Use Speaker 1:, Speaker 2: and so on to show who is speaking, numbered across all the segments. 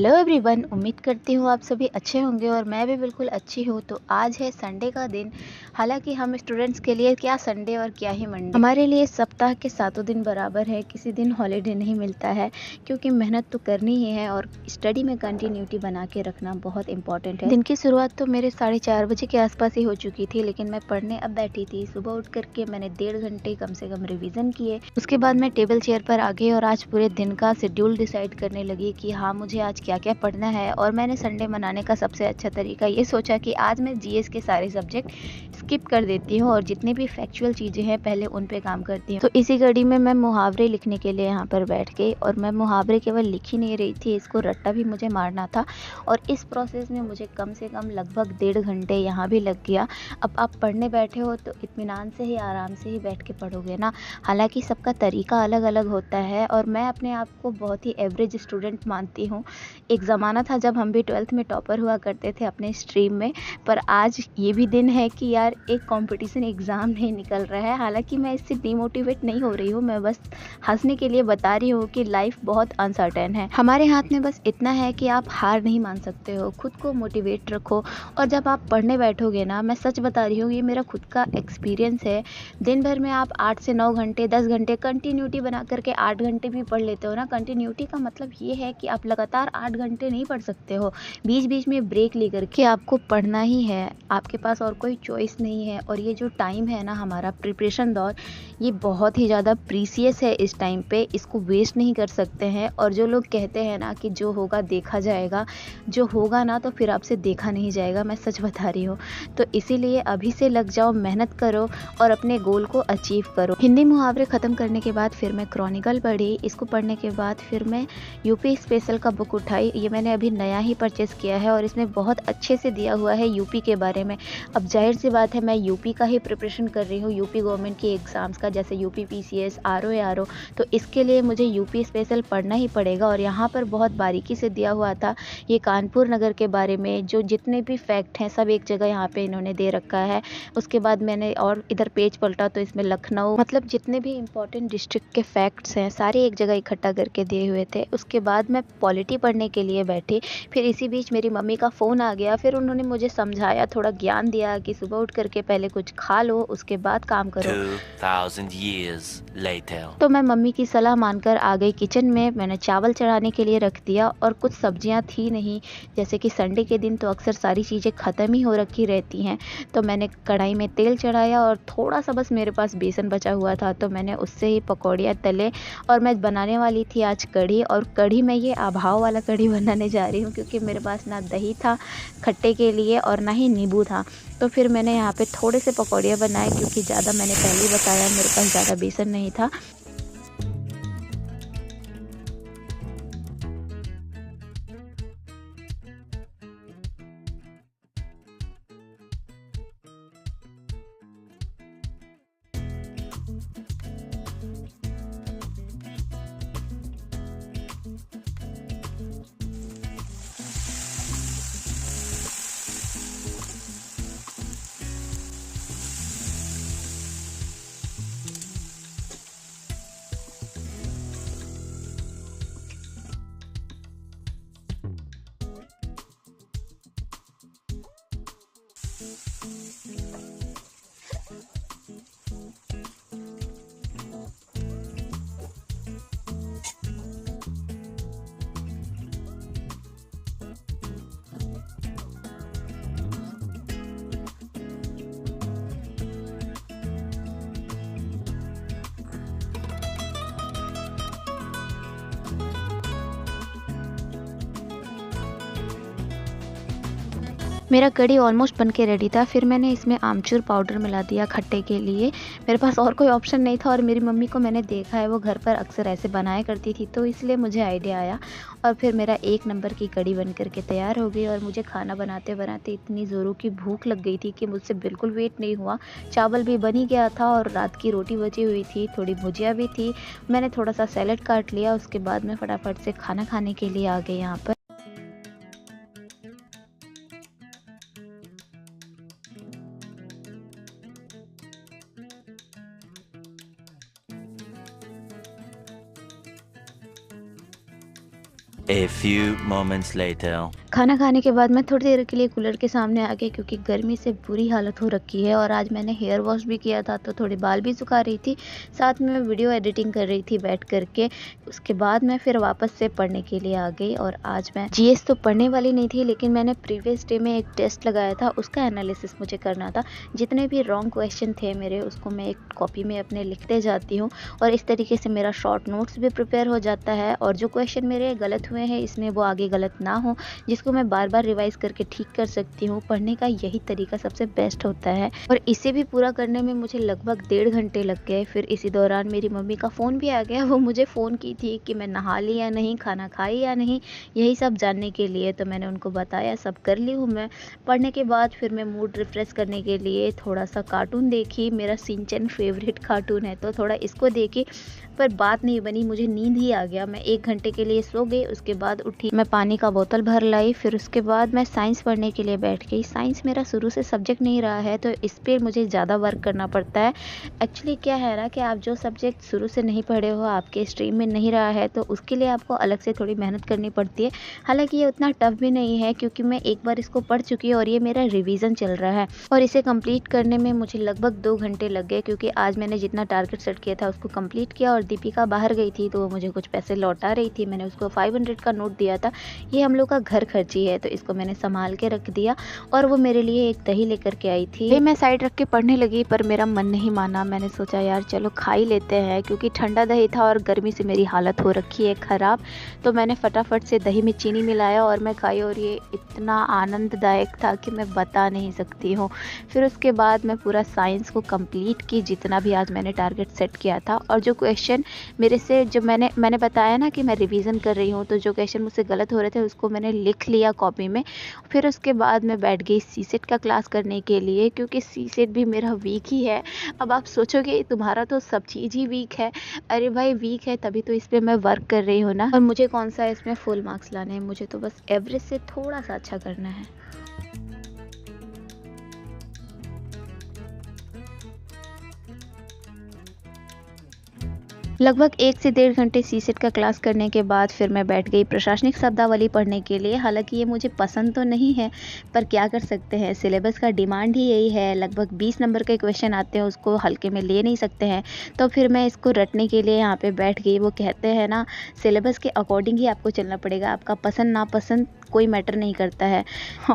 Speaker 1: Hello everyone, उम्मीद करती हूँ आप सभी अच्छे होंगे और मैं भी बिल्कुल अच्छी हूँ। तो आज है संडे का दिन। हालांकि हम स्टूडेंट्स के लिए क्या संडे और क्या ही मंडे, हमारे लिए सप्ताह के सातों दिन बराबर है। किसी दिन हॉलीडे नहीं मिलता है, क्योंकि मेहनत तो करनी ही है और स्टडी में कंटिन्यूटी बना के रखना बहुत इंपॉर्टेंट है। दिन की शुरुआत तो मेरे 4:30 बजे के आसपास ही हो चुकी थी, लेकिन मैं पढ़ने अब बैठी थी। सुबह उठ करके मैंने 1.5 घंटे कम से कम रिविज़न किए। उसके बाद मैं टेबल चेयर पर आ गई और आज पूरे दिन का शेड्यूल डिसाइड करने लगी कि हाँ, मुझे आज क्या क्या पढ़ना है। और मैंने संडे मनाने का सबसे अच्छा तरीका ये सोचा कि आज मैं जीएस के सारे सब्जेक्ट स्किप कर देती हूँ और जितनी भी फैक्चुअल चीज़ें हैं पहले उन पे काम करती हूँ। तो इसी कड़ी में मैं मुहावरे लिखने के लिए यहाँ पर बैठ गई और मैं मुहावरे केवल लिख ही नहीं रही थी, इसको रट्टा भी मुझे मारना था। और इस प्रोसेस में मुझे कम से कम लगभग 1.5 घंटे यहाँ भी लग गया। अब आप पढ़ने बैठे हो तो इत्मीनान से ही, आराम से ही बैठ के पढ़ोगे ना। हालांकि सबका तरीका अलग अलग होता है और मैं अपने आप को बहुत ही एवरेज स्टूडेंट मानती हूँ। एक ज़माना था जब हम भी 12th में टॉपर हुआ करते थे अपने स्ट्रीम में, पर आज ये भी दिन है कि यार एक कंपटीशन एग्ज़ाम नहीं निकल रहा है। हालांकि मैं इससे डिमोटिवेट नहीं हो रही हूँ, मैं बस हंसने के लिए बता रही हूँ कि लाइफ बहुत अनसर्टेन है। हमारे हाथ में बस इतना है कि आप हार नहीं मान सकते हो, खुद को मोटिवेट रखो। और जब आप पढ़ने बैठोगे ना, मैं सच बता रही हूँ, ये मेरा खुद का एक्सपीरियंस है। दिन भर में आप 8 से 9 घंटे, 10 घंटे कंटिन्यूटी बना करके 8 घंटे भी पढ़ लेते हो ना। कंटिन्यूटी का मतलब ये है कि आप लगातार 8 घंटे नहीं पढ़ सकते हो, बीच बीच में ब्रेक लेकर के आपको पढ़ना ही है। आपके पास और कोई चॉइस नहीं है। और ये जो टाइम है ना, हमारा प्रिपरेशन दौर, ये बहुत ही ज़्यादा प्रीसियस है। इस टाइम पे इसको वेस्ट नहीं कर सकते हैं। और जो लोग कहते हैं ना कि जो होगा देखा जाएगा, जो होगा ना तो फिर आपसे देखा नहीं जाएगा, मैं सच बता रही हूँ। तो इसीलिए अभी से लग जाओ, मेहनत करो और अपने गोल को अचीव करो। हिंदी मुहावरे ख़त्म करने के बाद फिर मैं क्रॉनिकल पढ़ी। इसको पढ़ने के बाद फिर मैं यूपी स्पेशल का बुक उठाई। ये मैंने अभी नया ही परचेज़ किया है और इसमें बहुत अच्छे से दिया हुआ है यूपी के बारे में। अब जाहिर सी बात है, मैं यूपी का ही प्रिपरेशन कर रही हूँ, यूपी गवर्नमेंट के एग्ज़ाम्स का, जैसे यूपी पीसीएस, आरओ एआरओ। तो इसके लिए मुझे यूपी स्पेशल पढ़ना ही पड़ेगा। और यहाँ पर बहुत बारीकी से दिया हुआ था ये कानपुर नगर के बारे में, जो जितने भी फैक्ट हैं सब एक जगह यहाँ पे इन्होंने दे रखा है। उसके बाद मैंने और इधर पेज पलटा तो इसमें लखनऊ, मतलब जितने भी इम्पोर्टेंट डिस्ट्रिक्ट के फैक्ट्स हैं सारे एक जगह इकट्ठा करके दिए हुए थे। उसके बाद मैं पॉलिटी पढ़ने के लिए बैठी। फिर इसी बीच मेरी मम्मी का फ़ोन आ गया। फिर उन्होंने मुझे समझाया, थोड़ा ज्ञान दिया कि सुबह उठ करके पहले कुछ खा लो, उसके बाद काम करो।
Speaker 2: 2000 years later.
Speaker 1: तो मैं मम्मी की सलाह मानकर आ गई किचन में। मैंने चावल चढ़ाने के लिए रख दिया और कुछ सब्जियां थी नहीं, जैसे कि संडे के दिन तो अक्सर सारी चीज़ें ख़त्म ही हो रखी रहती हैं। तो मैंने कढ़ाई में तेल चढ़ाया और थोड़ा सा बस मेरे पास बेसन बचा हुआ था, तो मैंने उससे ही पकौड़ियाँ तले। और मैं बनाने वाली थी आज कढ़ी, और कढ़ी में ये अभाव वाला कढ़ी बनाने जा रही हूँ, क्योंकि मेरे पास ना दही था खट्टे के लिए और ना ही नींबू था। तो फिर मैंने यहाँ पे थोड़े से पकौड़ियाँ बनाए, क्योंकि ज़्यादा मैंने पहले ही बताया मेरे पास ज़्यादा बेसन नहीं था। मेरा कढ़ी ऑलमोस्ट बन के रेडी था। फिर मैंने इसमें आमचूर पाउडर मिला दिया खट्टे के लिए। मेरे पास और कोई ऑप्शन नहीं था और मेरी मम्मी को मैंने देखा है, वो घर पर अक्सर ऐसे बनाया करती थी, तो इसलिए मुझे आइडिया आया। और फिर मेरा एक नंबर की कढ़ी बन करके तैयार हो गई। और मुझे खाना बनाते बनाते इतनी ज़ोरों की भूख लग गई थी कि मुझसे बिल्कुल वेट नहीं हुआ। चावल भी बन ही गया था और रात की रोटी बची हुई थी, थोड़ी भुजिया भी थी। मैंने थोड़ा सा सैलेड काट लिया। उसके बाद मैं फटाफट से खाना खाने के लिए आ गई यहाँ पर।
Speaker 2: A few moments later.
Speaker 1: खाना खाने के बाद मैं थोड़ी देर के लिए कूलर के सामने आ गई क्योंकि गर्मी से बुरी हालत हो रखी है और आज मैंने हेयर वॉश भी किया था तो थोड़े बाल भी सुखा रही थी, साथ में मैं वीडियो एडिटिंग कर रही थी बैठ करके। उसके बाद मैं फिर वापस से पढ़ने के लिए आ गई और आज मैं जीएस तो पढ़ने वाली नहीं थी, लेकिन मैंने प्रीवियस डे में एक टेस्ट लगाया था, उसका एनालिसिस मुझे करना था। जितने भी रॉन्ग क्वेश्चन थे मेरे, उसको मैं एक कॉपी में अपने लिखते जाती हूँ और इस तरीके से मेरा शॉर्ट नोट्स भी प्रिपेयर हो जाता है और जो क्वेश्चन मेरे गलत हुए हैं इसमें वो आगे गलत ना हो, जिसको मैं बार बार रिवाइज करके ठीक कर सकती हूँ। पढ़ने का यही तरीका सबसे बेस्ट होता है और इसे भी पूरा करने में मुझे लगभग 1.5 घंटे लग गए। फिर इसी दौरान मेरी मम्मी का फ़ोन भी आ गया, वो मुझे फ़ोन की थी कि मैं नहा ली या नहीं, खाना खाई या नहीं, यही सब जानने के लिए। तो मैंने उनको बताया सब कर ली हूँ मैं। पढ़ने के बाद फिर मैं मूड रिफ्रेश करने के लिए थोड़ा सा कार्टून देखी, मेरा शिनचैन फेवरेट कार्टून है तो थोड़ा इसको देखी, पर बात नहीं बनी, मुझे नींद ही आ गया। मैं 1 घंटे के लिए सो गई, उसके बाद उठी, मैं पानी का बोतल भर लाई। फिर उसके बाद मैं साइंस पढ़ने के लिए बैठ गई। साइंस मेरा शुरू से सब्जेक्ट नहीं रहा है तो इस पर मुझे ज़्यादा वर्क करना पड़ता है। एक्चुअली क्या है ना कि आप जो सब्जेक्ट शुरू से नहीं पढ़े हो, आपके स्ट्रीम में नहीं रहा है, तो उसके लिए आपको अलग से थोड़ी मेहनत करनी पड़ती है। हालांकि ये उतना टफ भी नहीं है क्योंकि मैं एक बार इसको पढ़ चुकी हूँ और ये मेरा रिवीजन चल रहा है और इसे कंप्लीट करने में मुझे लगभग 2 घंटे लग गए क्योंकि आज मैंने जितना टारगेट सेट किया था उसको कंप्लीट किया। और दीपिका बाहर गई थी तो वो मुझे कुछ पैसे लौटा रही थी, मैंने उसको 500 का नोट दिया था, ये हम लोग का घर खर्ची है तो इसको मैंने संभाल के रख दिया। और वो मेरे लिए एक दही लेकर के आई थी, मैं साइड रख के पढ़ने लगी पर मेरा मन नहीं माना। मैंने सोचा यार चलो खा ही लेते हैं क्योंकि ठंडा दही था और गर्मी से मेरी हालत हो रखी है ख़राब। तो मैंने फटाफट से दही में चीनी मिलाया और मैं खाई और ये इतना आनंददायक था कि मैं बता नहीं सकती हूँ। फिर उसके बाद मैं पूरा साइंस को कंप्लीट की, जितना भी आज मैंने टारगेट सेट किया था। और जो क्वेश्चन मेरे से जो मैंने बताया ना कि मैं रिवीजन कर रही हूँ, तो जो क्वेश्चन मुझसे गलत हो रहे थे उसको मैंने लिख लिया कॉपी में। फिर उसके बाद मैं बैठ गई सीसेट का क्लास करने के लिए क्योंकि सीसेट भी मेरा वीक ही है। अब आप सोचोगे तुम्हारा तो सब चीज़ ही वीक है, अरे भाई वीक है तभी तो इस पर मैं वर्क कर रही हूँ ना। और मुझे कौन सा इसमें फुल मार्क्स लाने हैं, मुझे तो बस एवरेज से थोड़ा सा अच्छा करना है। लगभग 1 से 1.5 घंटे सीसेट का क्लास करने के बाद फिर मैं बैठ गई प्रशासनिक शब्दावली पढ़ने के लिए। हालांकि ये मुझे पसंद तो नहीं है पर क्या कर सकते हैं, सिलेबस का डिमांड ही यही है। लगभग 20 नंबर के क्वेश्चन आते हैं, उसको हल्के में ले नहीं सकते हैं, तो फिर मैं इसको रटने के लिए यहाँ पे बैठ गई। वो कहते हैं ना सिलेबस के अकॉर्डिंग ही आपको चलना पड़ेगा, आपका पसंद नापसंद कोई मैटर नहीं करता है।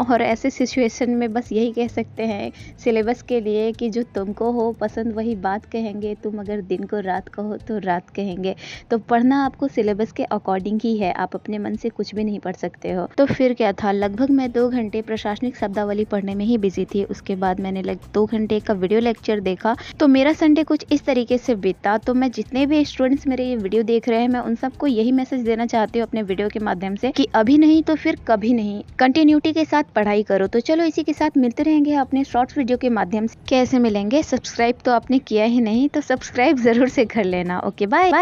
Speaker 1: और ऐसे सिचुएशन में बस यही कह सकते हैं सिलेबस के लिए कि जो तुमको हो पसंद वही बात कहेंगे, तुम अगर दिन को रात कहो तो रात कहेंगे। तो पढ़ना आपको सिलेबस के अकॉर्डिंग ही है, आप अपने मन से कुछ भी नहीं पढ़ सकते हो। तो फिर क्या था, लगभग मैं 2 घंटे प्रशासनिक शब्दावली पढ़ने में ही बिजी थी। उसके बाद मैंने 2 घंटे का वीडियो लेक्चर देखा। तो मेरा संडे कुछ इस तरीके से बीता। तो मैं जितने भी स्टूडेंट्स मेरे ये वीडियो देख रहे हैं, मैं उन सबको यही मैसेज देना चाहती हूँ अपने वीडियो के माध्यम से कि अभी नहीं तो फिर कभी नहीं, कंटिन्यूटी के साथ पढ़ाई करो। तो चलो इसी के साथ मिलते रहेंगे अपने शॉर्ट्स वीडियो के माध्यम से। कैसे मिलेंगे, सब्सक्राइब तो आपने किया ही नहीं तो सब्सक्राइब जरूर से कर लेना। Okay bye bye.